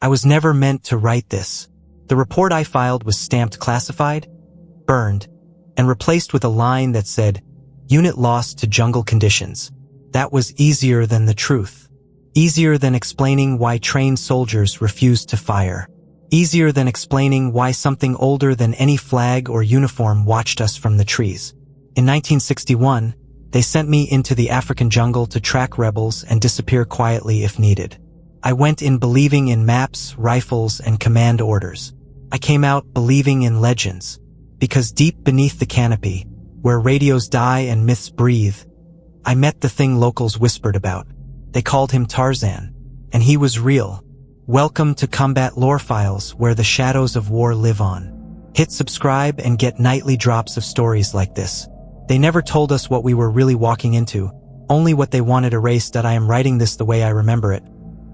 I was never meant to write this. The report I filed was stamped classified, burned, and replaced with a line that said, "Unit lost to jungle conditions." That was easier than the truth. Easier than explaining why trained soldiers refused to fire. Easier than explaining why something older than any flag or uniform watched us from the trees. In 1961, they sent me into the African jungle to track rebels and disappear quietly if needed. I went in believing in maps, rifles, and command orders. I came out believing in legends, because deep beneath the canopy, where radios die and myths breathe, I met the thing locals whispered about. They called him Tarzan, and he was real. Welcome to Combat Lore Files, where the shadows of war live on. Hit subscribe and get nightly drops of stories like this. They never told us what we were really walking into, only what they wanted erased. That I am writing this the way I remember it,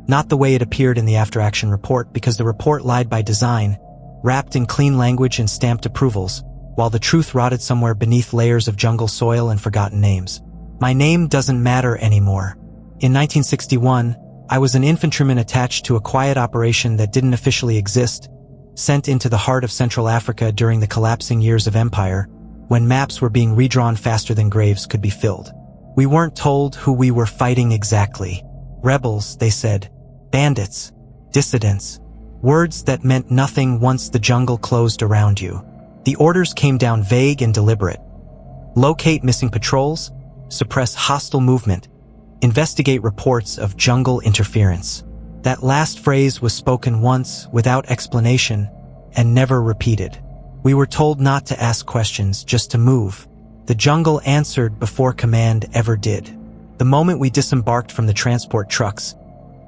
not the way it appeared in the after-action report, because the report lied by design, wrapped in clean language and stamped approvals, while the truth rotted somewhere beneath layers of jungle soil and forgotten names. My name doesn't matter anymore. In 1961, I was an infantryman attached to a quiet operation that didn't officially exist, sent into the heart of Central Africa during the collapsing years of empire, when maps were being redrawn faster than graves could be filled. We weren't told who we were fighting exactly. Rebels, they said. Bandits. Dissidents. Words that meant nothing once the jungle closed around you. The orders came down vague and deliberate. Locate missing patrols, suppress hostile movement, investigate reports of jungle interference. That last phrase was spoken once, without explanation, and never repeated. We were told not to ask questions, just to move. The jungle answered before command ever did. The moment we disembarked from the transport trucks,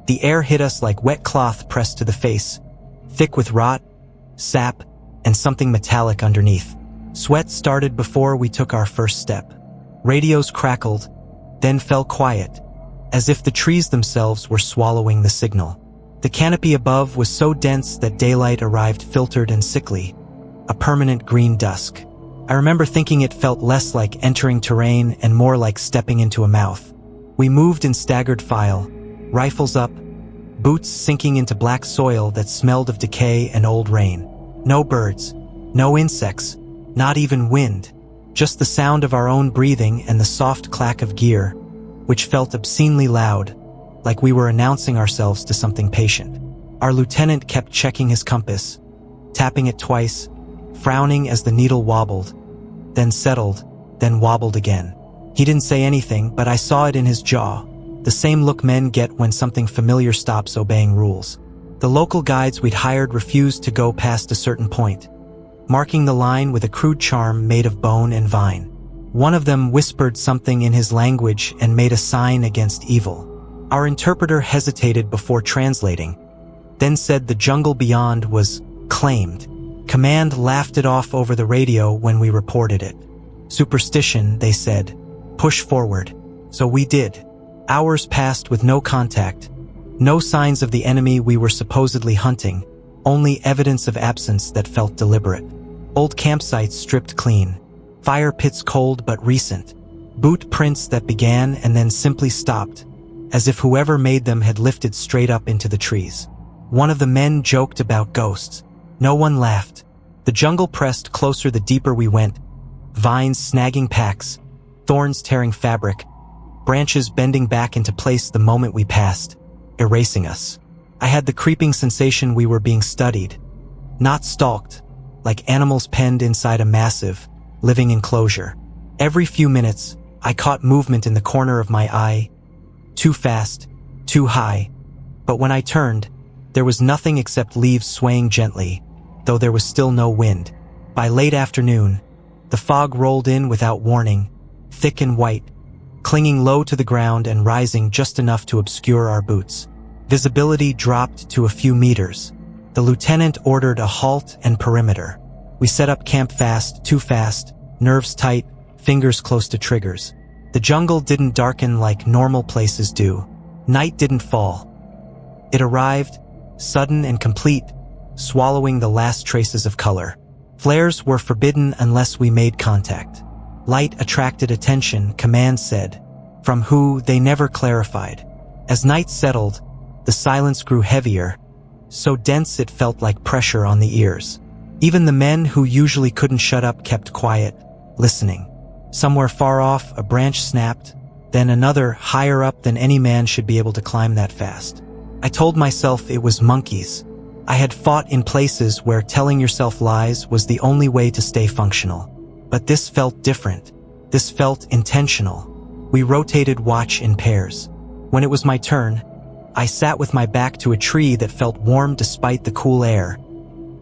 the air hit us like wet cloth pressed to the face, thick with rot, sap, and something metallic underneath. Sweat started before we took our first step. Radios crackled, then fell quiet, as if the trees themselves were swallowing the signal. The canopy above was so dense that daylight arrived filtered and sickly, a permanent green dusk. I remember thinking it felt less like entering terrain and more like stepping into a mouth. We moved in staggered file, rifles up, boots sinking into black soil that smelled of decay and old rain. No birds, no insects, not even wind, just the sound of our own breathing and the soft clack of gear, which felt obscenely loud, like we were announcing ourselves to something patient. Our lieutenant kept checking his compass, tapping it twice, frowning as the needle wobbled, then settled, then wobbled again. He didn't say anything, but I saw it in his jaw, the same look men get when something familiar stops obeying rules. The local guides we'd hired refused to go past a certain point, marking the line with a crude charm made of bone and vine. One of them whispered something in his language and made a sign against evil. Our interpreter hesitated before translating, then said the jungle beyond was claimed. Command laughed it off over the radio when we reported it. Superstition, they said. Push forward. So we did. Hours passed with no contact, no signs of the enemy we were supposedly hunting, only evidence of absence that felt deliberate. Old campsites stripped clean, fire pits cold but recent, boot prints that began and then simply stopped, as if whoever made them had lifted straight up into the trees. One of the men joked about ghosts. No one laughed. The jungle pressed closer the deeper we went, vines snagging packs, thorns tearing fabric, branches bending back into place the moment we passed, erasing us. I had the creeping sensation we were being studied, not stalked, like animals penned inside a massive, living enclosure. Every few minutes, I caught movement in the corner of my eye, too fast, too high, but when I turned, there was nothing except leaves swaying gently, though there was still no wind. By late afternoon, the fog rolled in without warning, thick and white, clinging low to the ground and rising just enough to obscure our boots. Visibility dropped to a few meters. The lieutenant ordered a halt and perimeter. We set up camp fast, too fast, nerves tight, fingers close to triggers. The jungle didn't darken like normal places do. Night didn't fall. It arrived, sudden and complete, swallowing the last traces of color. Flares were forbidden unless we made contact. Light attracted attention, command said. From who, they never clarified. As night settled, the silence grew heavier, so dense it felt like pressure on the ears. Even the men who usually couldn't shut up kept quiet, listening. Somewhere far off, a branch snapped, then another higher up than any man should be able to climb that fast. I told myself it was monkeys. I had fought in places where telling yourself lies was the only way to stay functional. But this felt different. This felt intentional. We rotated watch in pairs. When it was my turn, I sat with my back to a tree that felt warm despite the cool air.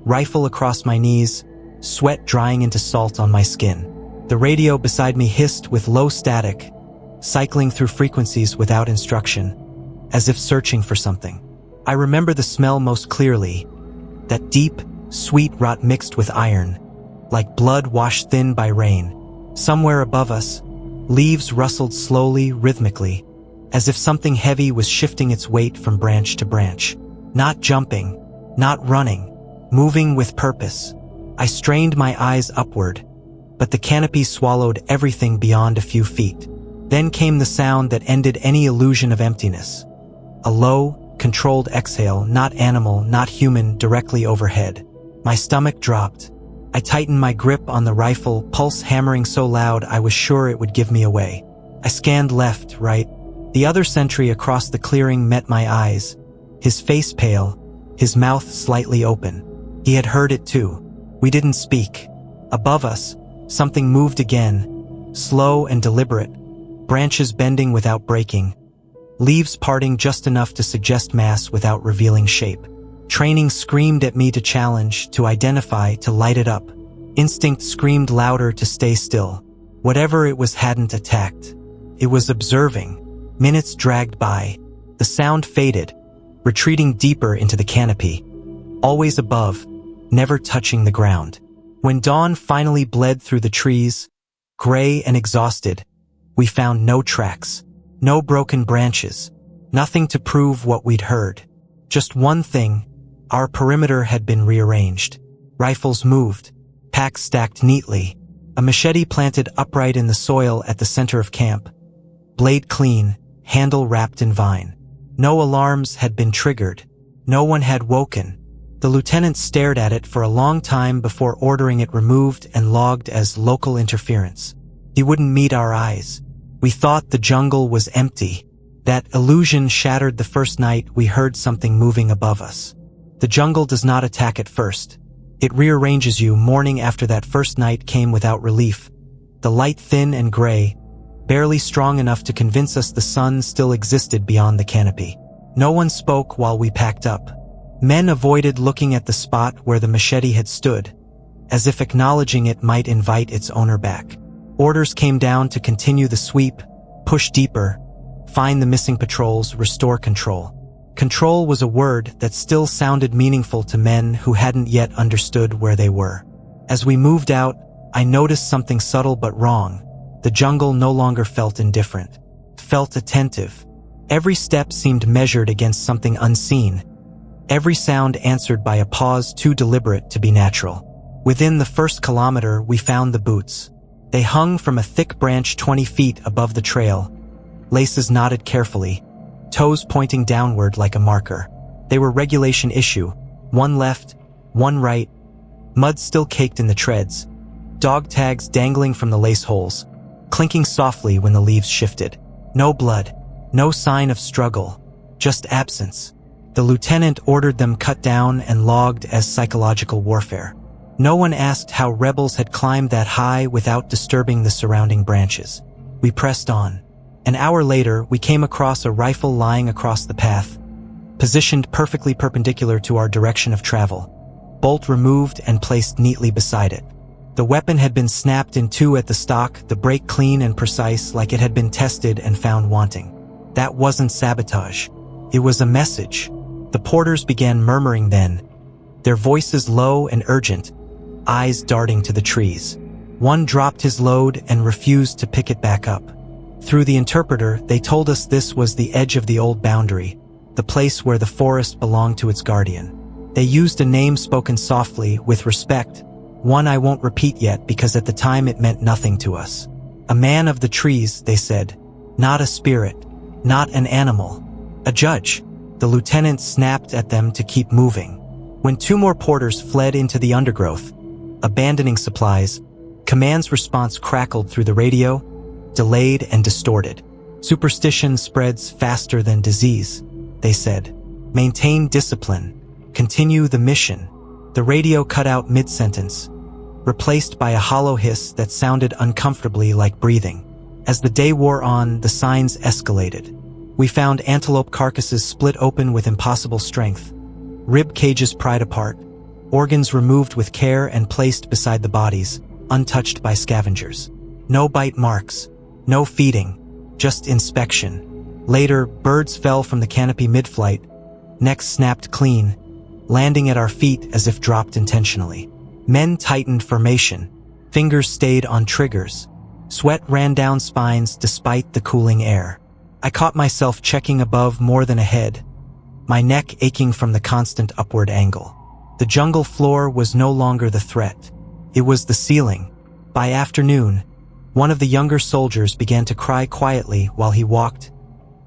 Rifle across my knees, sweat drying into salt on my skin. The radio beside me hissed with low static, cycling through frequencies without instruction, as if searching for something. I remember the smell most clearly, that deep, sweet rot mixed with iron, like blood washed thin by rain. Somewhere above us, leaves rustled slowly, rhythmically, as if something heavy was shifting its weight from branch to branch. Not jumping, not running, moving with purpose. I strained my eyes upward, but the canopy swallowed everything beyond a few feet. Then came the sound that ended any illusion of emptiness. A low, controlled exhale, not animal, not human, directly overhead. My stomach dropped. I tightened my grip on the rifle, pulse hammering so loud I was sure it would give me away. I scanned left, right. The other sentry across the clearing met my eyes, his face pale, his mouth slightly open. He had heard it too. We didn't speak. Above us, something moved again, slow and deliberate, branches bending without breaking, leaves parting just enough to suggest mass without revealing shape. Training screamed at me to challenge, to identify, to light it up. Instinct screamed louder to stay still. Whatever it was hadn't attacked. It was observing. Minutes dragged by. The sound faded, retreating deeper into the canopy. Always above, never touching the ground. When dawn finally bled through the trees, gray and exhausted, we found no tracks, no broken branches, nothing to prove what we'd heard. Just one thing, our perimeter had been rearranged. Rifles moved, packs stacked neatly, a machete planted upright in the soil at the center of camp, blade clean, handle wrapped in vine. No alarms had been triggered. No one had woken. The lieutenant stared at it for a long time before ordering it removed and logged as local interference. He wouldn't meet our eyes. We thought the jungle was empty. That illusion shattered the first night we heard something moving above us. The jungle does not attack at first. It rearranges you. Morning after that first night came without relief. The light thin and gray, barely strong enough to convince us the sun still existed beyond the canopy. No one spoke while we packed up. Men avoided looking at the spot where the machete had stood, as if acknowledging it might invite its owner back. Orders came down to continue the sweep, push deeper, find the missing patrols, restore control. Control was a word that still sounded meaningful to men who hadn't yet understood where they were. As we moved out, I noticed something subtle but wrong. The jungle no longer felt indifferent. It felt attentive. Every step seemed measured against something unseen. Every sound answered by a pause too deliberate to be natural. Within the first kilometer, we found the boots. They hung from a thick branch 20 feet above the trail. Laces knotted carefully, toes pointing downward like a marker. They were regulation issue. One left, one right. Mud still caked in the treads. Dog tags dangling from the lace holes, clinking softly when the leaves shifted. No blood, no sign of struggle, just absence. The lieutenant ordered them cut down and logged as psychological warfare. No one asked how rebels had climbed that high without disturbing the surrounding branches. We pressed on. An hour later, we came across a rifle lying across the path, positioned perfectly perpendicular to our direction of travel, bolt removed and placed neatly beside it. The weapon had been snapped in two at the stock, the break clean and precise, like it had been tested and found wanting. That wasn't sabotage. It was a message. The porters began murmuring then, their voices low and urgent, eyes darting to the trees. One dropped his load and refused to pick it back up. Through the interpreter, they told us this was the edge of the old boundary, the place where the forest belonged to its guardian. They used a name spoken softly, with respect, one I won't repeat yet because at the time it meant nothing to us. A man of the trees, they said, not a spirit, not an animal, a judge. The lieutenant snapped at them to keep moving. When 2 more porters fled into the undergrowth, abandoning supplies, command's response crackled through the radio, delayed and distorted. "Superstition spreads faster than disease," they said. "Maintain discipline. Continue the mission." The radio cut out mid-sentence, replaced by a hollow hiss that sounded uncomfortably like breathing. As the day wore on, the signs escalated. We found antelope carcasses split open with impossible strength, rib cages pried apart, organs removed with care and placed beside the bodies, untouched by scavengers. No bite marks, no feeding, just inspection. Later, birds fell from the canopy mid-flight, necks snapped clean, landing at our feet as if dropped intentionally. Men tightened formation, fingers stayed on triggers. Sweat ran down spines despite the cooling air. I caught myself checking above more than ahead, my neck aching from the constant upward angle. The jungle floor was no longer the threat. It was the ceiling. By afternoon, one of the younger soldiers began to cry quietly while he walked,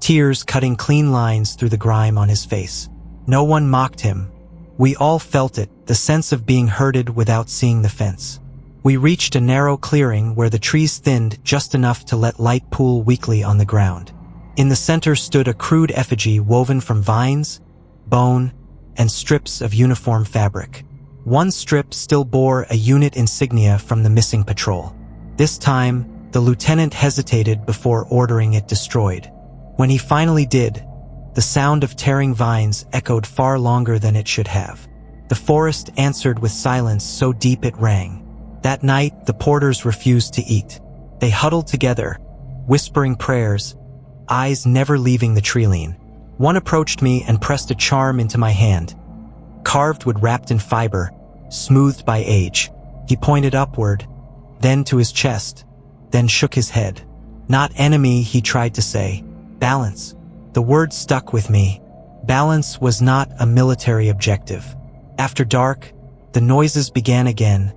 tears cutting clean lines through the grime on his face. No one mocked him. We all felt it, the sense of being herded without seeing the fence. We reached a narrow clearing where the trees thinned just enough to let light pool weakly on the ground. In the center stood a crude effigy woven from vines, bone, and strips of uniform fabric. One strip still bore a unit insignia from the missing patrol. This time, the lieutenant hesitated before ordering it destroyed. When he finally did, the sound of tearing vines echoed far longer than it should have. The forest answered with silence so deep it rang. That night, the porters refused to eat. They huddled together, whispering prayers, eyes never leaving the treeline. One approached me and pressed a charm into my hand, carved wood wrapped in fiber, smoothed by age. He pointed upward, then to his chest, then shook his head. "Not enemy," he tried to say. "Balance." The word stuck with me. Balance was not a military objective. After dark, the noises began again,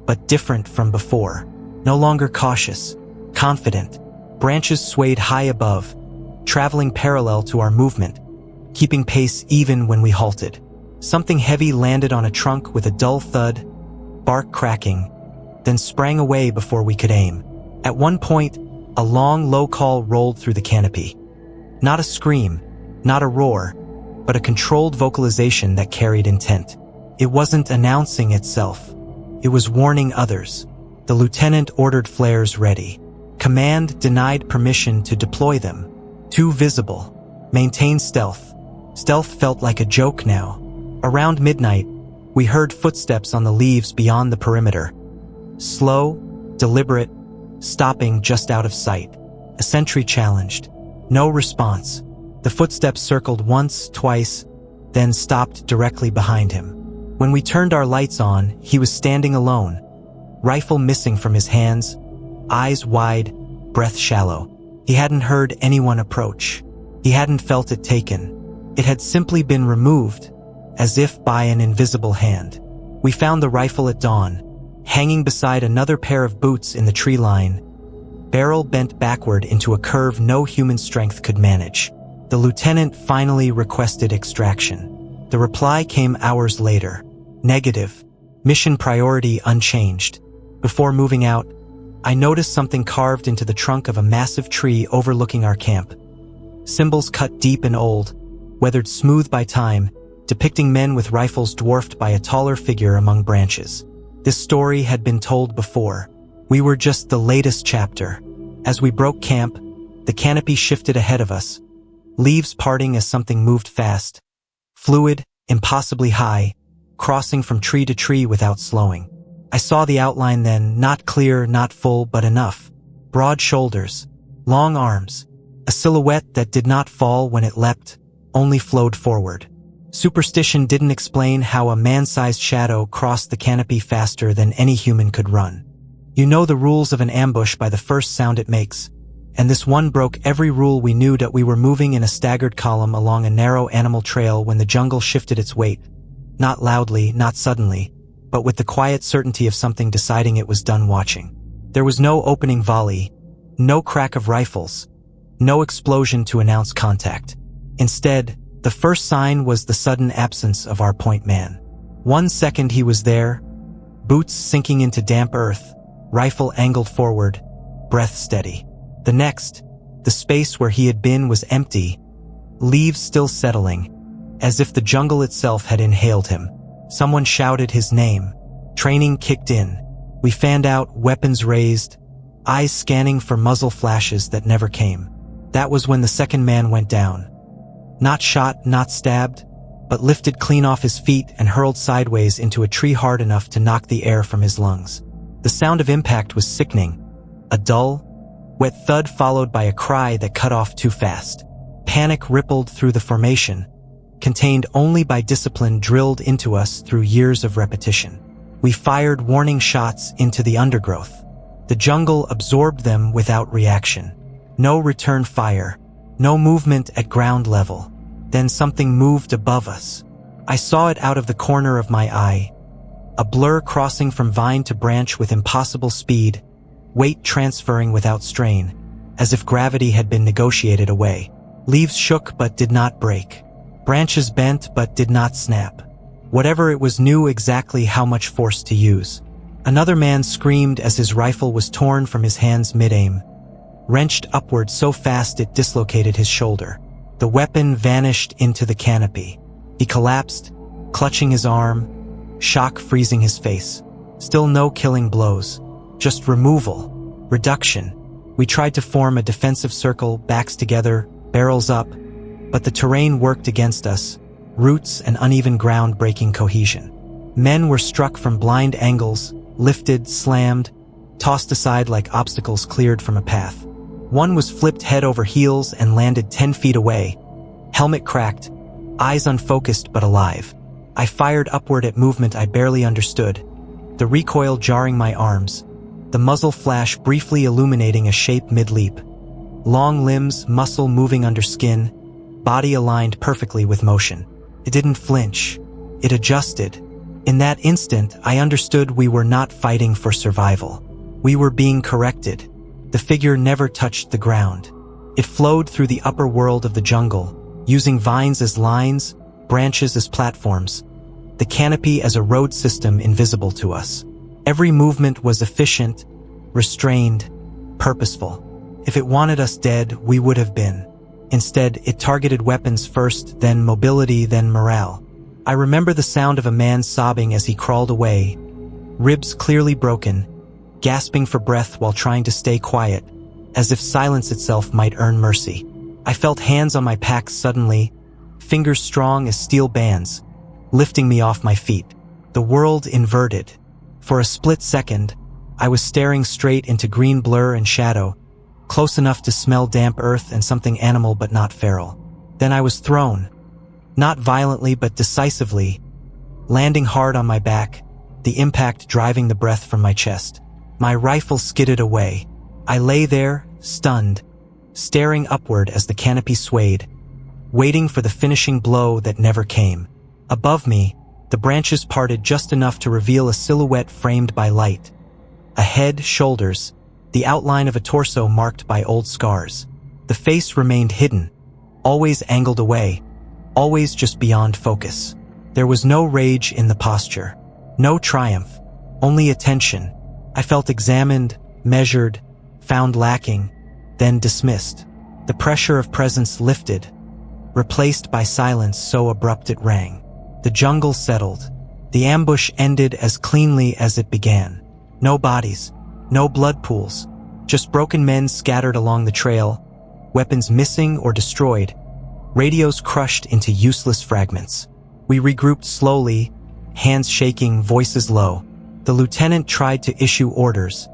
but different from before. No longer cautious, confident. Branches swayed high above, traveling parallel to our movement, keeping pace even when we halted. Something heavy landed on a trunk with a dull thud, bark cracking, then sprang away before we could aim. At one point, a long, low call rolled through the canopy. Not a scream, not a roar, but a controlled vocalization that carried intent. It wasn't announcing itself. It was warning others. The lieutenant ordered flares ready. Command denied permission to deploy them. Too visible. Maintain stealth. Stealth felt like a joke now. Around midnight, we heard footsteps on the leaves beyond the perimeter. Slow, deliberate, stopping just out of sight. A sentry challenged. No response. The footsteps circled once, twice, then stopped directly behind him. When we turned our lights on, he was standing alone, rifle missing from his hands, eyes wide, breath shallow. He hadn't heard anyone approach. He hadn't felt it taken. It had simply been removed, as if by an invisible hand. We found the rifle at dawn, hanging beside another pair of boots in the tree line, barrel bent backward into a curve no human strength could manage. The lieutenant finally requested extraction. The reply came hours later. Negative. Mission priority unchanged. Before moving out, I noticed something carved into the trunk of a massive tree overlooking our camp. Symbols cut deep and old, weathered smooth by time, depicting men with rifles dwarfed by a taller figure among branches. This story had been told before. We were just the latest chapter. As we broke camp, the canopy shifted ahead of us, leaves parting as something moved fast, fluid, impossibly high, crossing from tree to tree without slowing. I saw the outline then, not clear, not full, but enough. Broad shoulders, long arms, a silhouette that did not fall when it leapt, only flowed forward. Superstition didn't explain how a man-sized shadow crossed the canopy faster than any human could run. You know the rules of an ambush by the first sound it makes, and this one broke every rule. We knew that we were moving in a staggered column along a narrow animal trail when the jungle shifted its weight, not loudly, not suddenly, but with the quiet certainty of something deciding it was done watching. There was no opening volley, no crack of rifles, no explosion to announce contact. Instead, The first sign was the sudden absence of our point man. 1 second he was there, boots sinking into damp earth, rifle angled forward, breath steady. The next, the space where he had been was empty, leaves still settling, as if the jungle itself had inhaled him. Someone shouted his name. Training kicked in. We fanned out, weapons raised, eyes scanning for muzzle flashes that never came. That was when the second man went down. Not shot, not stabbed, but lifted clean off his feet and hurled sideways into a tree hard enough to knock the air from his lungs. The sound of impact was sickening. A dull, wet thud followed by a cry that cut off too fast. Panic rippled through the formation, contained only by discipline drilled into us through years of repetition. We fired warning shots into the undergrowth. The jungle absorbed them without reaction. No return fire, no movement at ground level. Then something moved above us. I saw it out of the corner of my eye. A blur crossing from vine to branch with impossible speed, weight transferring without strain, as if gravity had been negotiated away. Leaves shook but did not break. Branches bent but did not snap. Whatever it was knew exactly how much force to use. Another man screamed as his rifle was torn from his hands mid-aim, wrenched upward so fast it dislocated his shoulder. The weapon vanished into the canopy. He collapsed, clutching his arm, shock freezing his face. Still no killing blows, just removal, reduction. We tried to form a defensive circle, backs together, barrels up, but the terrain worked against us, roots and uneven ground breaking cohesion. Men were struck from blind angles, lifted, slammed, tossed aside like obstacles cleared from a path. One was flipped head over heels and landed 10 feet away, helmet cracked, eyes unfocused but alive. I fired upward at movement I barely understood, the recoil jarring my arms, the muzzle flash briefly illuminating a shape mid-leap. Long limbs, muscle moving under skin, body aligned perfectly with motion. It didn't flinch. It adjusted. In that instant, I understood we were not fighting for survival. We were being corrected. The figure never touched the ground. It flowed through the upper world of the jungle, using vines as lines, branches as platforms, the canopy as a road system invisible to us. Every movement was efficient, restrained, purposeful. If it wanted us dead, we would have been. Instead, it targeted weapons first, then mobility, then morale. I remember the sound of a man sobbing as he crawled away, ribs clearly broken, gasping for breath while trying to stay quiet, as if silence itself might earn mercy. I felt hands on my pack suddenly, fingers strong as steel bands, lifting me off my feet. The world inverted. For a split second, I was staring straight into green blur and shadow, close enough to smell damp earth and something animal but not feral. Then I was thrown, not violently but decisively, landing hard on my back, the impact driving the breath from my chest. My rifle skidded away. I lay there, stunned, staring upward as the canopy swayed, waiting for the finishing blow that never came. Above me, the branches parted just enough to reveal a silhouette framed by light. A head, shoulders, the outline of a torso marked by old scars. The face remained hidden, always angled away, always just beyond focus. There was no rage in the posture, no triumph, only attention. I felt examined, measured, found lacking, then dismissed. The pressure of presence lifted, replaced by silence so abrupt it rang. The jungle settled. The ambush ended as cleanly as it began. No bodies, no blood pools, just broken men scattered along the trail, weapons missing or destroyed, radios crushed into useless fragments. We regrouped slowly, hands shaking, voices low. The lieutenant tried to issue orders,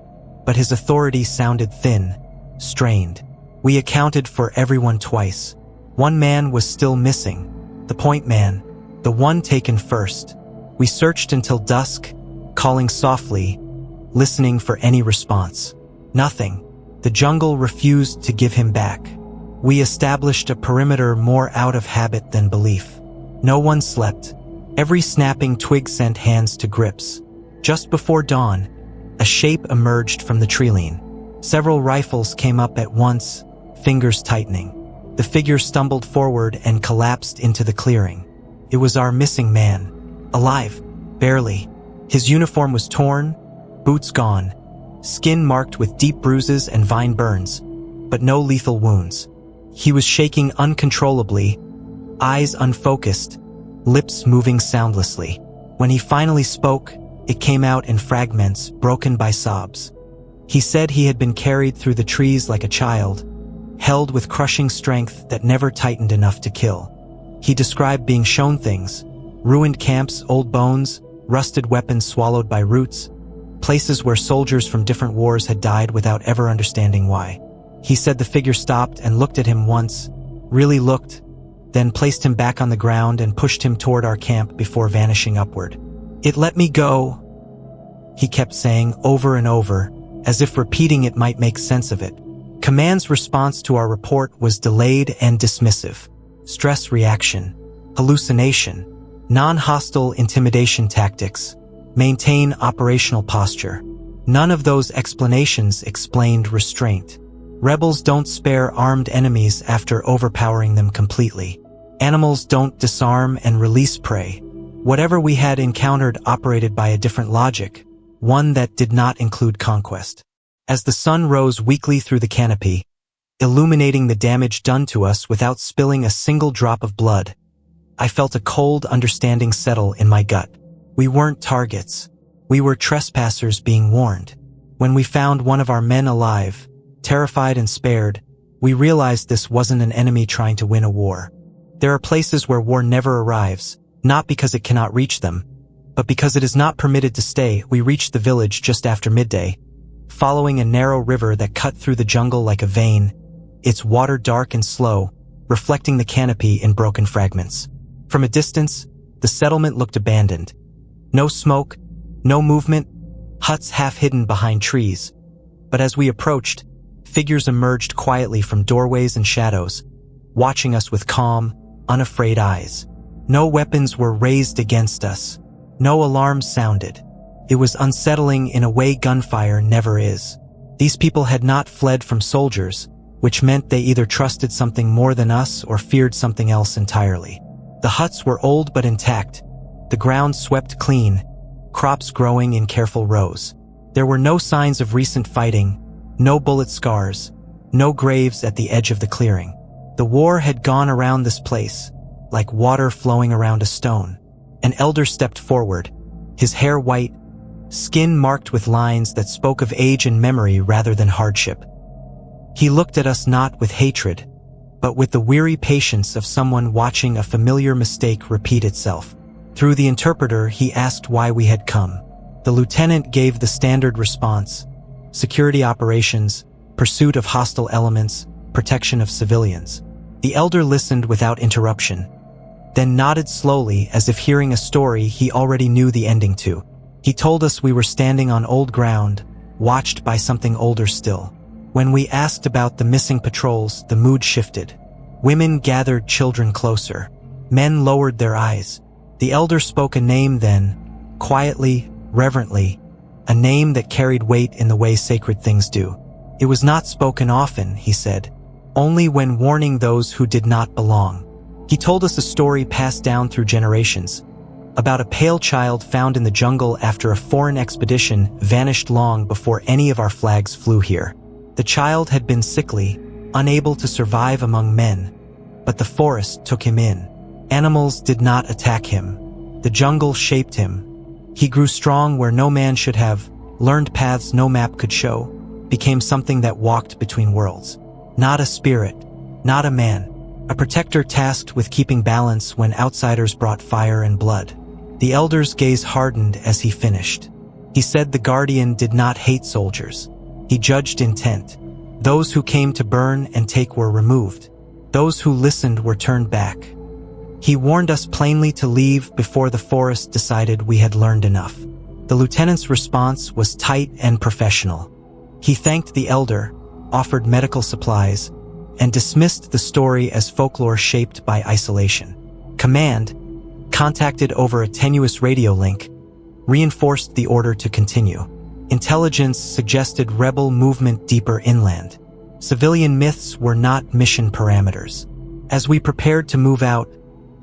but his authority sounded thin, strained. We accounted for everyone twice. One man was still missing, the point man, the one taken first. We searched until dusk, calling softly, listening for any response. Nothing. The jungle refused to give him back. We established a perimeter more out of habit than belief. No one slept. Every snapping twig sent hands to grips. Just before dawn, a shape emerged from the treeline. Several rifles came up at once, fingers tightening. The figure stumbled forward and collapsed into the clearing. It was our missing man. Alive, barely. His uniform was torn, boots gone, skin marked with deep bruises and vine burns, but no lethal wounds. He was shaking uncontrollably, eyes unfocused, lips moving soundlessly. When he finally spoke, it came out in fragments, broken by sobs. He said he had been carried through the trees like a child, held with crushing strength that never tightened enough to kill. He described being shown things, ruined camps, old bones, rusted weapons swallowed by roots, places where soldiers from different wars had died without ever understanding why. He said the figure stopped and looked at him once, really looked, then placed him back on the ground and pushed him toward our camp before vanishing upward. "It let me go," he kept saying over and over, as if repeating it might make sense of it. Command's response to our report was delayed and dismissive. Stress reaction, hallucination, non-hostile intimidation tactics, maintain operational posture. None of those explanations explained restraint. Rebels don't spare armed enemies after overpowering them completely. Animals don't disarm and release prey. Whatever we had encountered operated by a different logic, one that did not include conquest. As the sun rose weakly through the canopy, illuminating the damage done to us without spilling a single drop of blood, I felt a cold understanding settle in my gut. We weren't targets. We were trespassers being warned. When we found one of our men alive, terrified and spared, we realized this wasn't an enemy trying to win a war. There are places where war never arrives, not because it cannot reach them, but because it is not permitted to stay. We reached the village just after midday, following a narrow river that cut through the jungle like a vein, its water dark and slow, reflecting the canopy in broken fragments. From a distance, the settlement looked abandoned. No smoke, no movement, huts half hidden behind trees. But as we approached, figures emerged quietly from doorways and shadows, watching us with calm, unafraid eyes. No weapons were raised against us. No alarms sounded. It was unsettling in a way gunfire never is. These people had not fled from soldiers, which meant they either trusted something more than us or feared something else entirely. The huts were old but intact, the ground swept clean, crops growing in careful rows. There were no signs of recent fighting, no bullet scars, no graves at the edge of the clearing. The war had gone around this place, like water flowing around a stone. An elder stepped forward, his hair white, skin marked with lines that spoke of age and memory rather than hardship. He looked at us not with hatred, but with the weary patience of someone watching a familiar mistake repeat itself. Through the interpreter, he asked why we had come. The lieutenant gave the standard response: security operations, pursuit of hostile elements, protection of civilians. The elder listened without interruption, then nodded slowly as if hearing a story he already knew the ending to. He told us we were standing on old ground, watched by something older still. When we asked about the missing patrols, the mood shifted. Women gathered children closer. Men lowered their eyes. The elder spoke a name then, quietly, reverently, a name that carried weight in the way sacred things do. It was not spoken often, he said, only when warning those who did not belong. He told us a story passed down through generations, about a pale child found in the jungle after a foreign expedition vanished long before any of our flags flew here. The child had been sickly, unable to survive among men, but the forest took him in. Animals did not attack him. The jungle shaped him. He grew strong where no man should have, learned paths no map could show, became something that walked between worlds. Not a spirit, not a man, a protector tasked with keeping balance when outsiders brought fire and blood. The elder's gaze hardened as he finished. He said the guardian did not hate soldiers. He judged intent. Those who came to burn and take were removed. Those who listened were turned back. He warned us plainly to leave before the forest decided we had learned enough. The lieutenant's response was tight and professional. He thanked the elder, offered medical supplies, and dismissed the story as folklore shaped by isolation. Command, contacted over a tenuous radio link, reinforced the order to continue. Intelligence suggested rebel movement deeper inland. Civilian myths were not mission parameters. As we prepared to move out,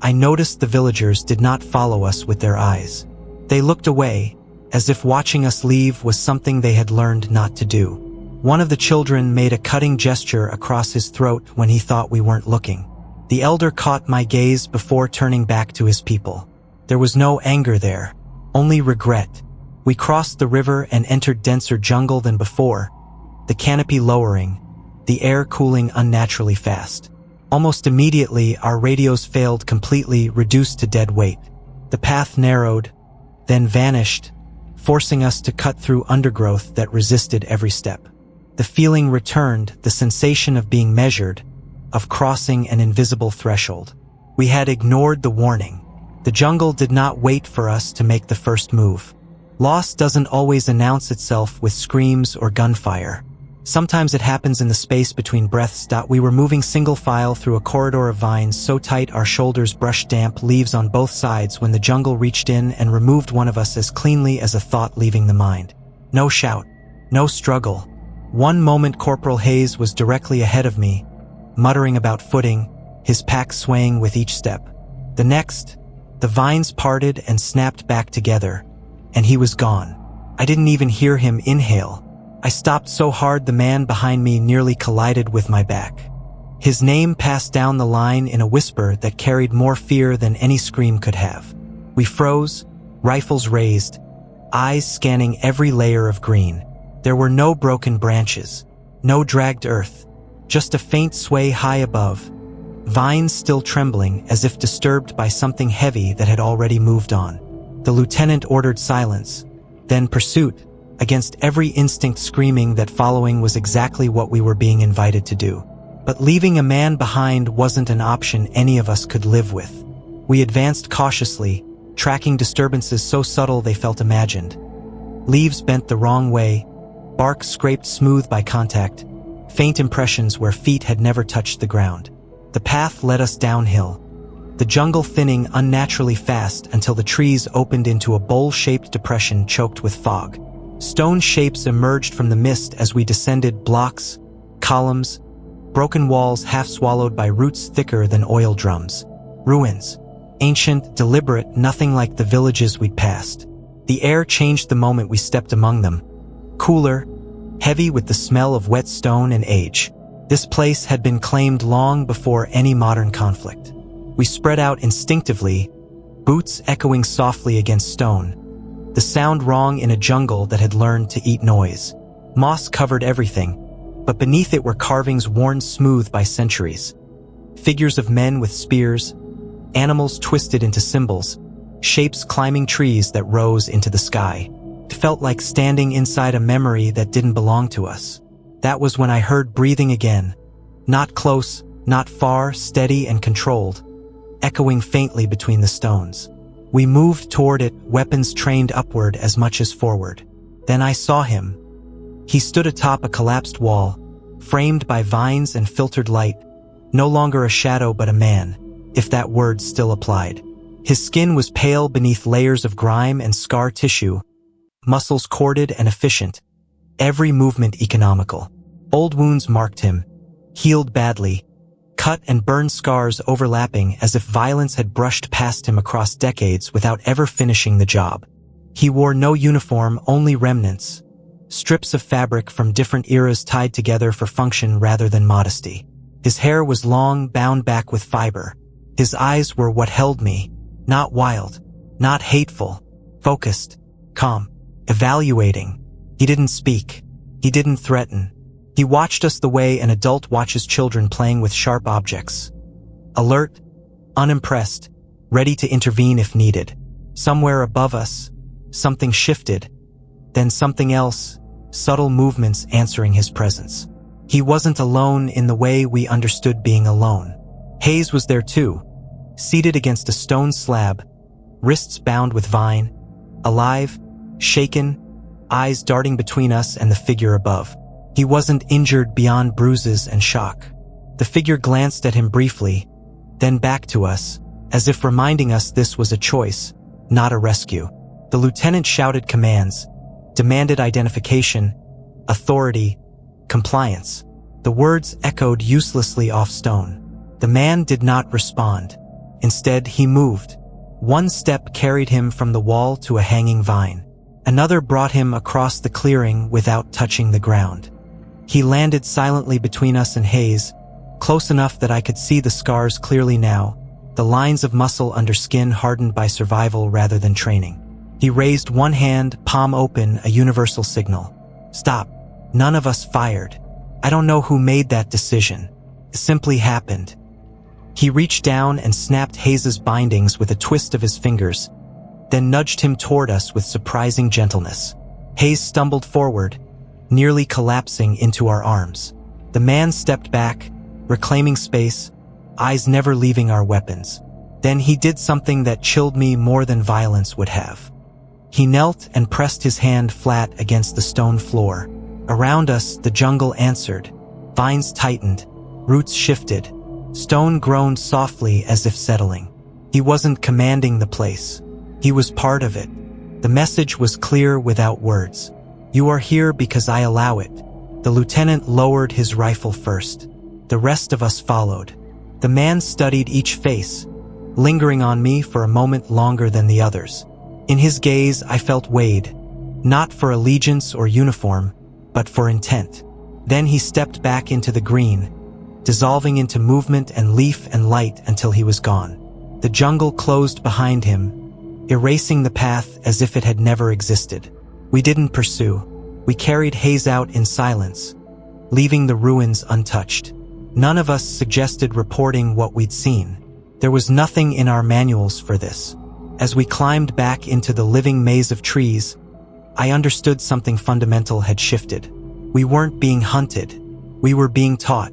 I noticed the villagers did not follow us with their eyes. They looked away, as if watching us leave was something they had learned not to do. One of the children made a cutting gesture across his throat when he thought we weren't looking. The elder caught my gaze before turning back to his people. There was no anger there, only regret. We crossed the river and entered denser jungle than before, the canopy lowering, the air cooling unnaturally fast. Almost immediately, our radios failed completely, reduced to dead weight. The path narrowed, then vanished, forcing us to cut through undergrowth that resisted every step. The feeling returned, the sensation of being measured, of crossing an invisible threshold. We had ignored the warning. The jungle did not wait for us to make the first move. Loss doesn't always announce itself with screams or gunfire. Sometimes it happens in the space between breaths. We were moving single file through a corridor of vines so tight our shoulders brushed damp leaves on both sides when the jungle reached in and removed one of us as cleanly as a thought leaving the mind. No shout, no struggle. One moment Corporal Hayes was directly ahead of me, muttering about footing, his pack swaying with each step. The next, the vines parted and snapped back together, and he was gone. I didn't even hear him inhale. I stopped so hard the man behind me nearly collided with my back. His name passed down the line in a whisper that carried more fear than any scream could have. We froze, rifles raised, eyes scanning every layer of green. There were no broken branches, no dragged earth, just a faint sway high above, vines still trembling as if disturbed by something heavy that had already moved on. The lieutenant ordered silence, then pursuit, against every instinct screaming that following was exactly what we were being invited to do. But leaving a man behind wasn't an option any of us could live with. We advanced cautiously, tracking disturbances so subtle they felt imagined. Leaves bent the wrong way, bark scraped smooth by contact, faint impressions where feet had never touched the ground. The path led us downhill, the jungle thinning unnaturally fast until the trees opened into a bowl-shaped depression choked with fog. Stone shapes emerged from the mist as we descended, blocks, columns, broken walls half swallowed by roots thicker than oil drums. Ruins. Ancient, deliberate, nothing like the villages we'd passed. The air changed the moment we stepped among them. Cooler, heavy with the smell of wet stone and age. This place had been claimed long before any modern conflict. We spread out instinctively, boots echoing softly against stone. The sound wrong in a jungle that had learned to eat noise. Moss covered everything, but beneath it were carvings worn smooth by centuries. Figures of men with spears, animals twisted into symbols, shapes climbing trees that rose into the sky. It felt like standing inside a memory that didn't belong to us. That was when I heard breathing again. Not close, not far, steady and controlled, echoing faintly between the stones. We moved toward it, weapons trained upward as much as forward. Then I saw him. He stood atop a collapsed wall, framed by vines and filtered light, no longer a shadow but a man, if that word still applied. His skin was pale beneath layers of grime and scar tissue, muscles corded and efficient, every movement economical. Old wounds marked him, healed badly, cut and burned scars overlapping as if violence had brushed past him across decades without ever finishing the job. He wore no uniform, only remnants, strips of fabric from different eras tied together for function rather than modesty. His hair was long, bound back with fiber. His eyes were what held me, not wild, not hateful, focused, calm, evaluating. He didn't speak. He didn't threaten. He watched us the way an adult watches children playing with sharp objects. Alert, unimpressed, ready to intervene if needed. Somewhere above us, something shifted, then something else, subtle movements answering his presence. He wasn't alone in the way we understood being alone. Hayes was there too, seated against a stone slab, wrists bound with vine, alive, shaken, eyes darting between us and the figure above. He wasn't injured beyond bruises and shock. The figure glanced at him briefly, then back to us, as if reminding us this was a choice, not a rescue. The lieutenant shouted commands, demanded identification, authority, compliance. The words echoed uselessly off stone. The man did not respond. Instead, he moved. One step carried him from the wall to a hanging vine. Another brought him across the clearing without touching the ground. He landed silently between us and Hayes, close enough that I could see the scars clearly now, the lines of muscle under skin hardened by survival rather than training. He raised one hand, palm open, a universal signal. Stop. None of us fired. I don't know who made that decision. It simply happened. He reached down and snapped Hayes's bindings with a twist of his fingers, then nudged him toward us with surprising gentleness. Hayes stumbled forward, nearly collapsing into our arms. The man stepped back, reclaiming space, eyes never leaving our weapons. Then he did something that chilled me more than violence would have. He knelt and pressed his hand flat against the stone floor. Around us, the jungle answered. Vines tightened, roots shifted, stone groaned softly as if settling. He wasn't commanding the place. He was part of it. The message was clear without words. You are here because I allow it. The lieutenant lowered his rifle first. The rest of us followed. The man studied each face, lingering on me for a moment longer than the others. In his gaze, I felt weighed, not for allegiance or uniform, but for intent. Then he stepped back into the green, dissolving into movement and leaf and light until he was gone. The jungle closed behind him, erasing the path as if it had never existed. We didn't pursue. We carried Hayes out in silence, leaving the ruins untouched. None of us suggested reporting what we'd seen. There was nothing in our manuals for this. As we climbed back into the living maze of trees, I understood something fundamental had shifted. We weren't being hunted. We were being taught.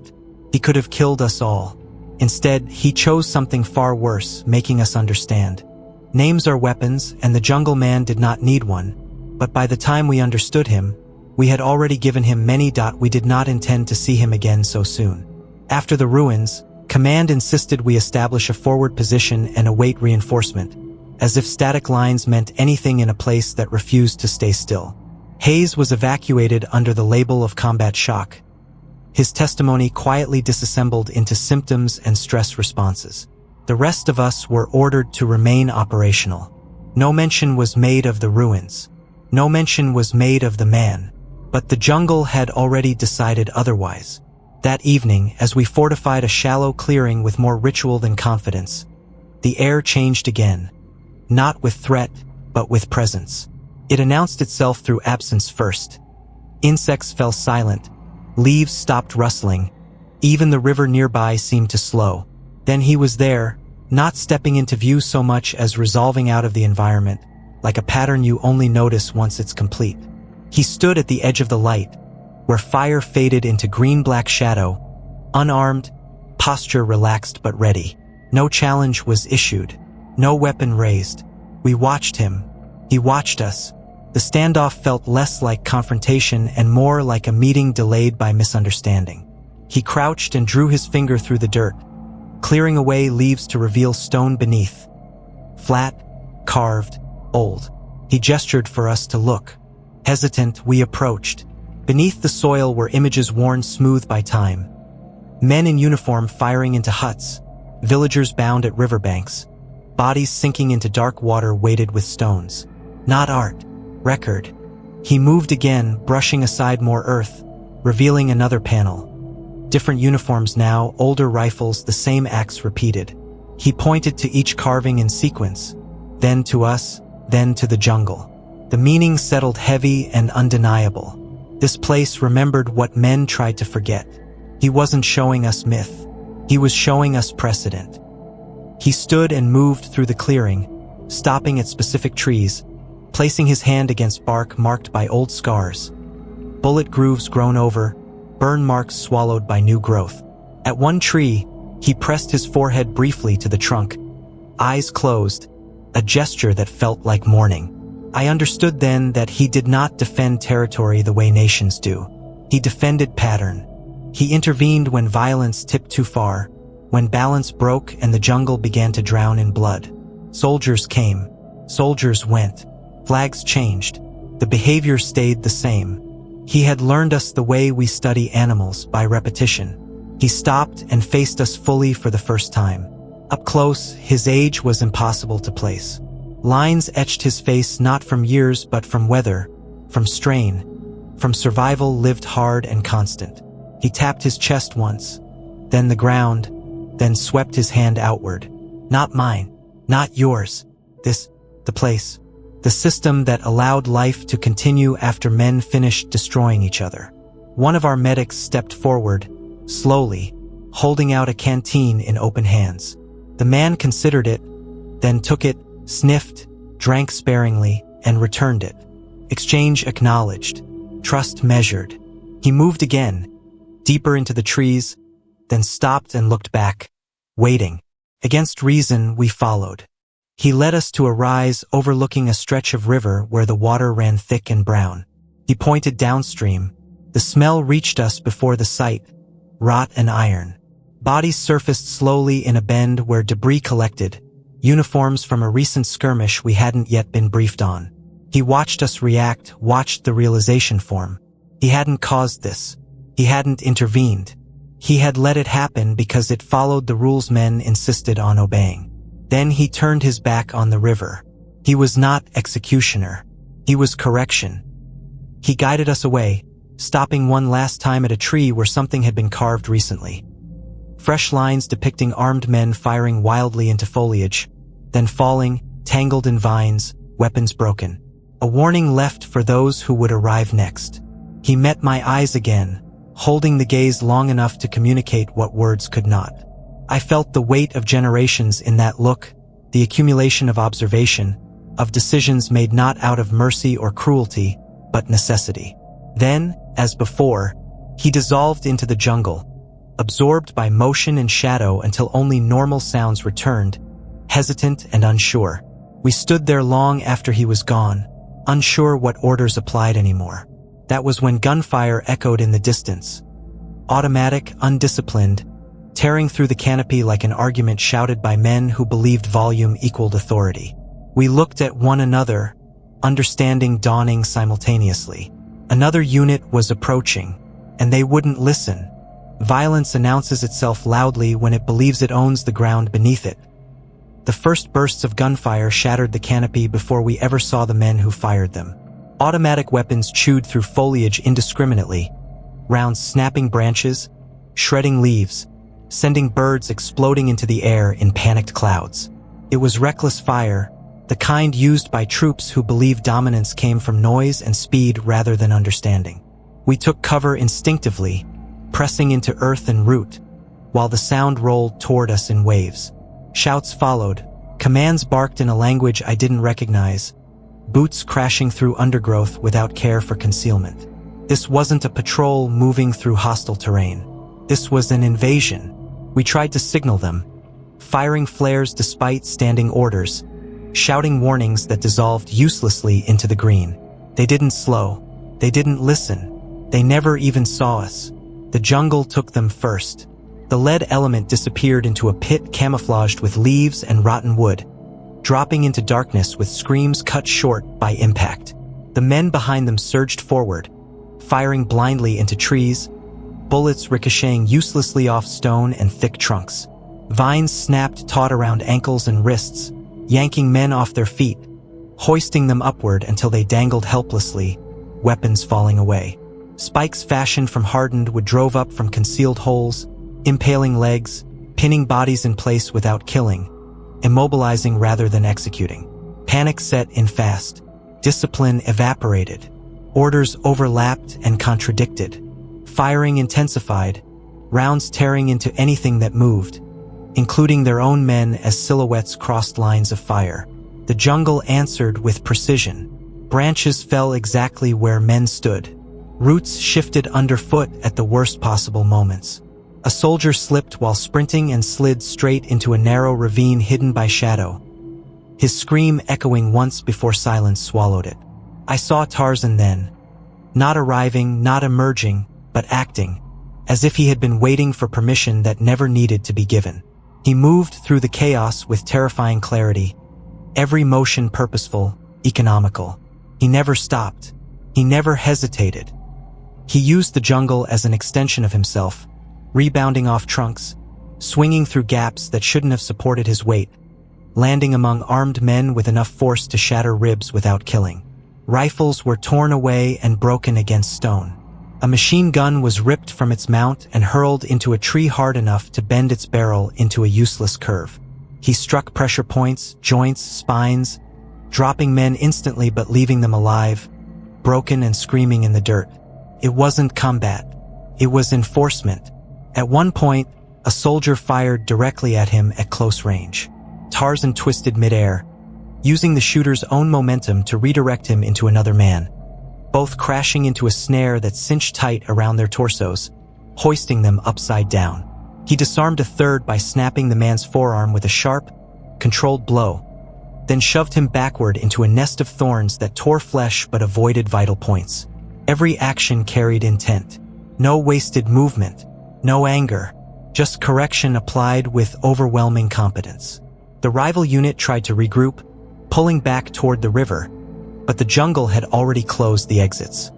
He could have killed us all. Instead, he chose something far worse, making us understand. Names are weapons, and the jungle man did not need one, but by the time we understood him, we had already given him many. We did not intend to see him again so soon. After the ruins, command insisted we establish a forward position and await reinforcement, as if static lines meant anything in a place that refused to stay still. Hayes was evacuated under the label of combat shock. His testimony quietly disassembled into symptoms and stress responses. The rest of us were ordered to remain operational. No mention was made of the ruins. No mention was made of the man. But the jungle had already decided otherwise. That evening, as we fortified a shallow clearing with more ritual than confidence, the air changed again. Not with threat, but with presence. It announced itself through absence first. Insects fell silent. Leaves stopped rustling. Even the river nearby seemed to slow. Then he was there, not stepping into view so much as resolving out of the environment, like a pattern you only notice once it's complete. He stood at the edge of the light, where fire faded into green-black shadow, unarmed, posture relaxed but ready. No challenge was issued, no weapon raised. We watched him. He watched us. The standoff felt less like confrontation and more like a meeting delayed by misunderstanding. He crouched and drew his finger through the dirt, clearing away leaves to reveal stone beneath. Flat, carved, old. He gestured for us to look. Hesitant, we approached. Beneath the soil were images worn smooth by time. Men in uniform firing into huts, villagers bound at riverbanks, bodies sinking into dark water weighted with stones. Not art. Record. He moved again, brushing aside more earth, revealing another panel. Different uniforms now, older rifles, the same acts repeated. He pointed to each carving in sequence, then to us, then to the jungle. The meaning settled heavy and undeniable. This place remembered what men tried to forget. He wasn't showing us myth. He was showing us precedent. He stood and moved through the clearing, stopping at specific trees, placing his hand against bark marked by old scars. Bullet grooves grown over, burn marks swallowed by new growth. At one tree, he pressed his forehead briefly to the trunk, eyes closed, a gesture that felt like mourning. I understood then that he did not defend territory the way nations do. He defended pattern. He intervened when violence tipped too far, when balance broke and the jungle began to drown in blood. Soldiers came. Soldiers went. Flags changed. The behavior stayed the same. He had learned us the way we study animals, by repetition. He stopped and faced us fully for the first time. Up close, his age was impossible to place. Lines etched his face not from years but from weather, from strain, from survival lived hard and constant. He tapped his chest once, then the ground, then swept his hand outward. Not mine, not yours. This, the place, the system that allowed life to continue after men finished destroying each other. One of our medics stepped forward, slowly, holding out a canteen in open hands. The man considered it, then took it, sniffed, drank sparingly, and returned it. Exchange acknowledged, trust measured. He moved again, deeper into the trees, then stopped and looked back, waiting. Against reason, we followed. He led us to a rise overlooking a stretch of river where the water ran thick and brown. He pointed downstream. The smell reached us before the sight, rot and iron. Bodies surfaced slowly in a bend where debris collected, uniforms from a recent skirmish we hadn't yet been briefed on. He watched us react, watched the realization form. He hadn't caused this. He hadn't intervened. He had let it happen because it followed the rules men insisted on obeying. Then he turned his back on the river. He was not executioner. He was correction. He guided us away, stopping one last time at a tree where something had been carved recently. Fresh lines depicting armed men firing wildly into foliage, then falling, tangled in vines, weapons broken. A warning left for those who would arrive next. He met my eyes again, holding the gaze long enough to communicate what words could not. I felt the weight of generations in that look, the accumulation of observation, of decisions made not out of mercy or cruelty, but necessity. Then, as before, he dissolved into the jungle, absorbed by motion and shadow until only normal sounds returned, hesitant and unsure. We stood there long after he was gone, unsure what orders applied anymore. That was when gunfire echoed in the distance. Automatic, undisciplined, tearing through the canopy like an argument shouted by men who believed volume equaled authority. We looked at one another, understanding dawning simultaneously. Another unit was approaching, and they wouldn't listen. Violence announces itself loudly when it believes it owns the ground beneath it. The first bursts of gunfire shattered the canopy before we ever saw the men who fired them. Automatic weapons chewed through foliage indiscriminately, rounds snapping branches, shredding leaves, sending birds exploding into the air in panicked clouds. It was reckless fire, the kind used by troops who believed dominance came from noise and speed rather than understanding. We took cover instinctively, pressing into earth and root, while the sound rolled toward us in waves. Shouts followed, commands barked in a language I didn't recognize, boots crashing through undergrowth without care for concealment. This wasn't a patrol moving through hostile terrain. This was an invasion. We tried to signal them, firing flares despite standing orders, shouting warnings that dissolved uselessly into the green. They didn't slow. They didn't listen. They never even saw us. The jungle took them first. The lead element disappeared into a pit camouflaged with leaves and rotten wood, dropping into darkness with screams cut short by impact. The men behind them surged forward, firing blindly into trees, bullets ricocheting uselessly off stone and thick trunks. Vines snapped taut around ankles and wrists, yanking men off their feet, hoisting them upward until they dangled helplessly, weapons falling away. Spikes fashioned from hardened wood drove up from concealed holes, impaling legs, pinning bodies in place without killing, immobilizing rather than executing. Panic set in fast. Discipline evaporated. Orders overlapped and contradicted. Firing intensified, rounds tearing into anything that moved, including their own men as silhouettes crossed lines of fire. The jungle answered with precision. Branches fell exactly where men stood. Roots shifted underfoot at the worst possible moments. A soldier slipped while sprinting and slid straight into a narrow ravine hidden by shadow, his scream echoing once before silence swallowed it. I saw Tarzan then, not arriving, not emerging, but acting, as if he had been waiting for permission that never needed to be given. He moved through the chaos with terrifying clarity, every motion purposeful, economical. He never stopped. He never hesitated. He used the jungle as an extension of himself, rebounding off trunks, swinging through gaps that shouldn't have supported his weight, landing among armed men with enough force to shatter ribs without killing. Rifles were torn away and broken against stone. A machine gun was ripped from its mount and hurled into a tree hard enough to bend its barrel into a useless curve. He struck pressure points, joints, spines, dropping men instantly but leaving them alive, broken and screaming in the dirt. It wasn't combat. It was enforcement. At one point, a soldier fired directly at him at close range. Tarzan twisted midair, using the shooter's own momentum to redirect him into another man, both crashing into a snare that cinched tight around their torsos, hoisting them upside down. He disarmed a third by snapping the man's forearm with a sharp, controlled blow, then shoved him backward into a nest of thorns that tore flesh but avoided vital points. Every action carried intent. No wasted movement, no anger, just correction applied with overwhelming competence. The rival unit tried to regroup, pulling back toward the river, but the jungle had already closed the exits.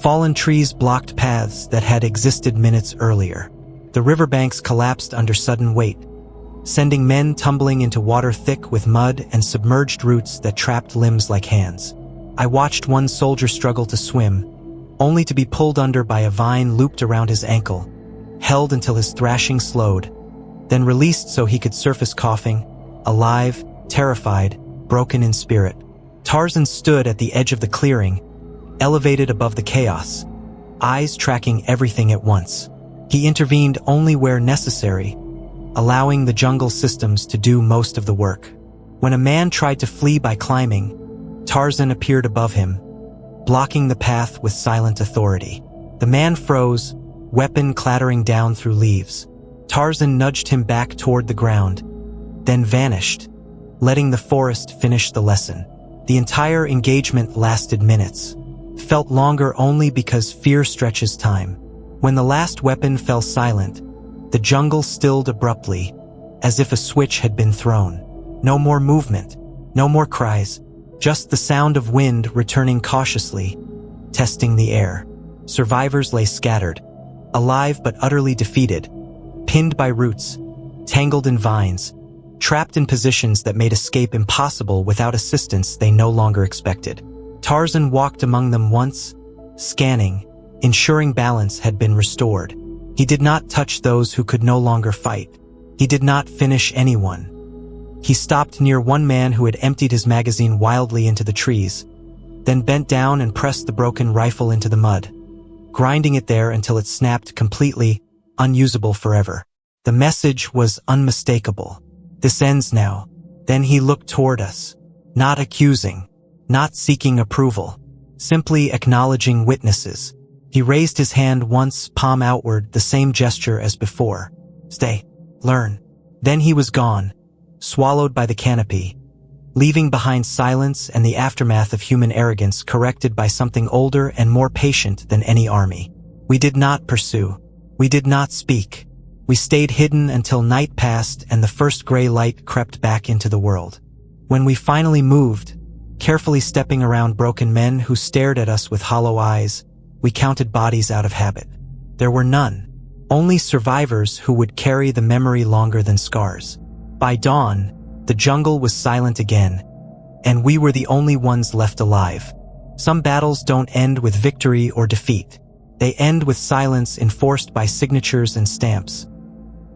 Fallen trees blocked paths that had existed minutes earlier. The riverbanks collapsed under sudden weight, sending men tumbling into water thick with mud and submerged roots that trapped limbs like hands. I watched one soldier struggle to swim, only to be pulled under by a vine looped around his ankle, held until his thrashing slowed, then released so he could surface coughing, alive, terrified, broken in spirit. Tarzan stood at the edge of the clearing, elevated above the chaos, eyes tracking everything at once. He intervened only where necessary, allowing the jungle systems to do most of the work. When a man tried to flee by climbing, Tarzan appeared above him, blocking the path with silent authority. The man froze, weapon clattering down through leaves. Tarzan nudged him back toward the ground, then vanished, letting the forest finish the lesson. The entire engagement lasted minutes, felt longer only because fear stretches time. When the last weapon fell silent, the jungle stilled abruptly, as if a switch had been thrown. No more movement, no more cries, just the sound of wind returning cautiously, testing the air. Survivors lay scattered, alive but utterly defeated, pinned by roots, tangled in vines, trapped in positions that made escape impossible without assistance they no longer expected. Tarzan walked among them once, scanning, ensuring balance had been restored. He did not touch those who could no longer fight. He did not finish anyone. He stopped near one man who had emptied his magazine wildly into the trees, then bent down and pressed the broken rifle into the mud, grinding it there until it snapped completely, unusable forever. The message was unmistakable. This ends now. Then he looked toward us, not accusing, not seeking approval, simply acknowledging witnesses. He raised his hand once, palm outward, the same gesture as before. Stay, learn. Then he was gone, swallowed by the canopy, leaving behind silence and the aftermath of human arrogance corrected by something older and more patient than any army. We did not pursue. We did not speak. We stayed hidden until night passed and the first gray light crept back into the world. When we finally moved, carefully stepping around broken men who stared at us with hollow eyes, we counted bodies out of habit. There were none, only survivors who would carry the memory longer than scars. By dawn, the jungle was silent again, and we were the only ones left alive. Some battles don't end with victory or defeat. They end with silence enforced by signatures and stamps.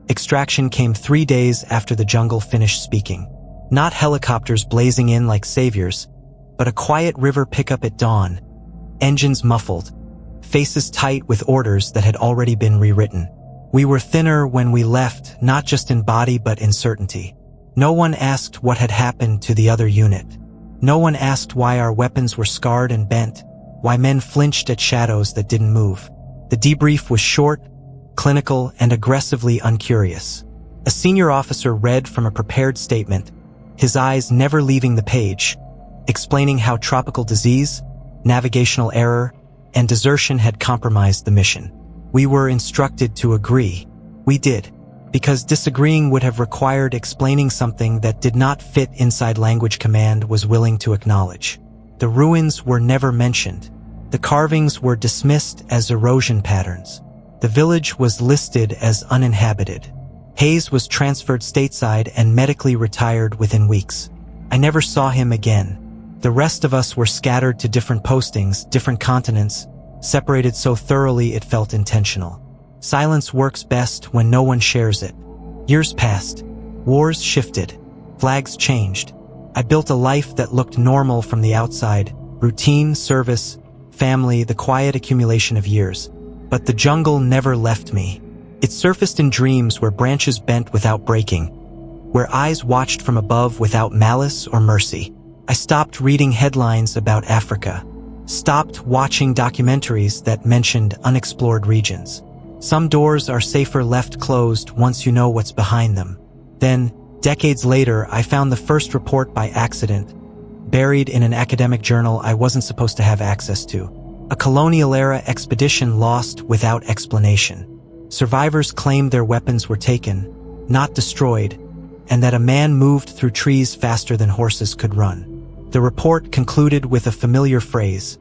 Extraction came 3 days after the jungle finished speaking. Not helicopters blazing in like saviors, but a quiet river pickup at dawn, engines muffled, faces tight with orders that had already been rewritten. We were thinner when we left, not just in body but in certainty. No one asked what had happened to the other unit. No one asked why our weapons were scarred and bent, why men flinched at shadows that didn't move. The debrief was short, clinical, and aggressively uncurious. A senior officer read from a prepared statement, his eyes never leaving the page, explaining how tropical disease, navigational error, and desertion had compromised the mission. We were instructed to agree. We did, because disagreeing would have required explaining something that did not fit inside language command was willing to acknowledge. The ruins were never mentioned. The carvings were dismissed as erosion patterns. The village was listed as uninhabited. Hayes was transferred stateside and medically retired within weeks. I never saw him again. The rest of us were scattered to different postings, different continents, separated so thoroughly it felt intentional. Silence works best when no one shares it. Years passed. Wars shifted. Flags changed. I built a life that looked normal from the outside. Routine, service, family, the quiet accumulation of years. But the jungle never left me. It surfaced in dreams where branches bent without breaking, where eyes watched from above without malice or mercy. I stopped reading headlines about Africa, stopped watching documentaries that mentioned unexplored regions. Some doors are safer left closed once you know what's behind them. Then, decades later, I found the first report by accident, buried in an academic journal I wasn't supposed to have access to. A colonial-era expedition lost without explanation. Survivors claimed their weapons were taken, not destroyed, and that a man moved through trees faster than horses could run. The report concluded with a familiar phrase: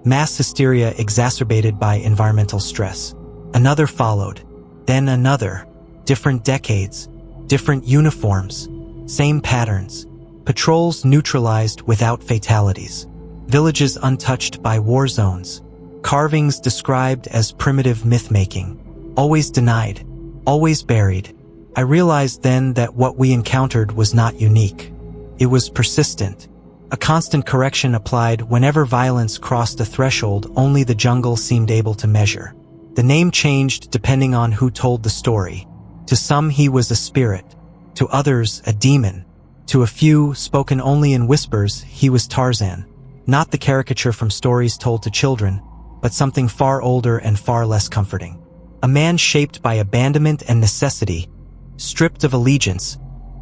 mass hysteria exacerbated by environmental stress. Another followed, then another. Different decades, different uniforms, same patterns. Patrols neutralized without fatalities. Villages untouched by war zones. Carvings described as primitive myth-making. Always denied, always buried. I realized then that what we encountered was not unique. It was persistent. A constant correction applied whenever violence crossed a threshold only the jungle seemed able to measure. The name changed depending on who told the story. To some he was a spirit, to others a demon. To a few, spoken only in whispers, he was Tarzan. Not the caricature from stories told to children, but something far older and far less comforting. A man shaped by abandonment and necessity, stripped of allegiance,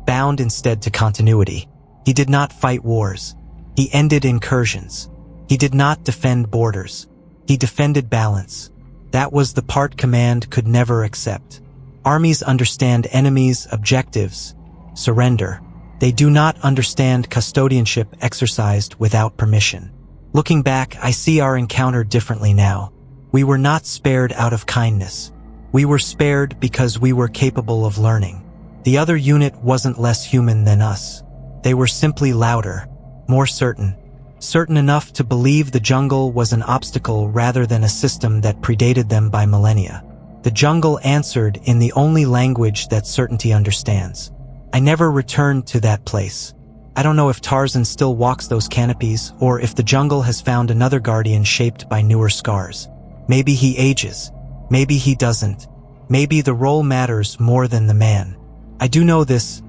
bound instead to continuity. He did not fight wars. He ended incursions. He did not defend borders. He defended balance. That was the part command could never accept. Armies understand enemies, objectives, surrender. They do not understand custodianship exercised without permission. Looking back, I see our encounter differently now. We were not spared out of kindness. We were spared because we were capable of learning. The other unit wasn't less human than us. They were simply louder, more certain. Certain enough to believe the jungle was an obstacle rather than a system that predated them by millennia. The jungle answered in the only language that certainty understands. I never returned to that place. I don't know if Tarzan still walks those canopies or if the jungle has found another guardian shaped by newer scars. Maybe he ages. Maybe he doesn't. Maybe the role matters more than the man. I do know this.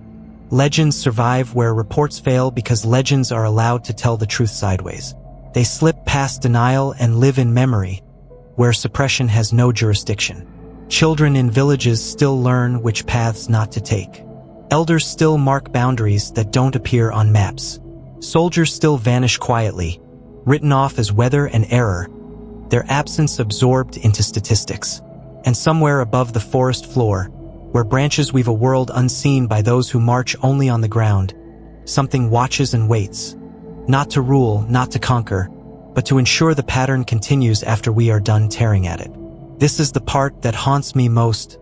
Legends survive where reports fail because legends are allowed to tell the truth sideways. They slip past denial and live in memory, where suppression has no jurisdiction. Children in villages still learn which paths not to take. Elders still mark boundaries that don't appear on maps. Soldiers still vanish quietly, written off as weather and error, their absence absorbed into statistics. And somewhere above the forest floor, where branches weave a world unseen by those who march only on the ground, something watches and waits, not to rule, not to conquer, but to ensure the pattern continues after we are done tearing at it. This is the part that haunts me most.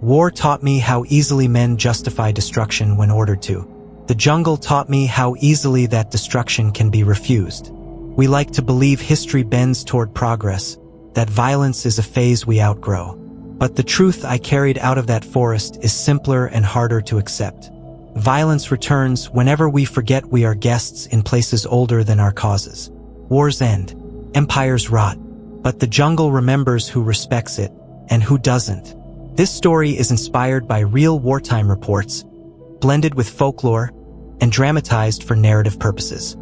War taught me how easily men justify destruction when ordered to. The jungle taught me how easily that destruction can be refused. We like to believe history bends toward progress, that violence is a phase we outgrow. But the truth I carried out of that forest is simpler and harder to accept. Violence returns whenever we forget we are guests in places older than our causes. Wars end. Empires rot. But the jungle remembers who respects it and who doesn't. This story is inspired by real wartime reports, blended with folklore, and dramatized for narrative purposes.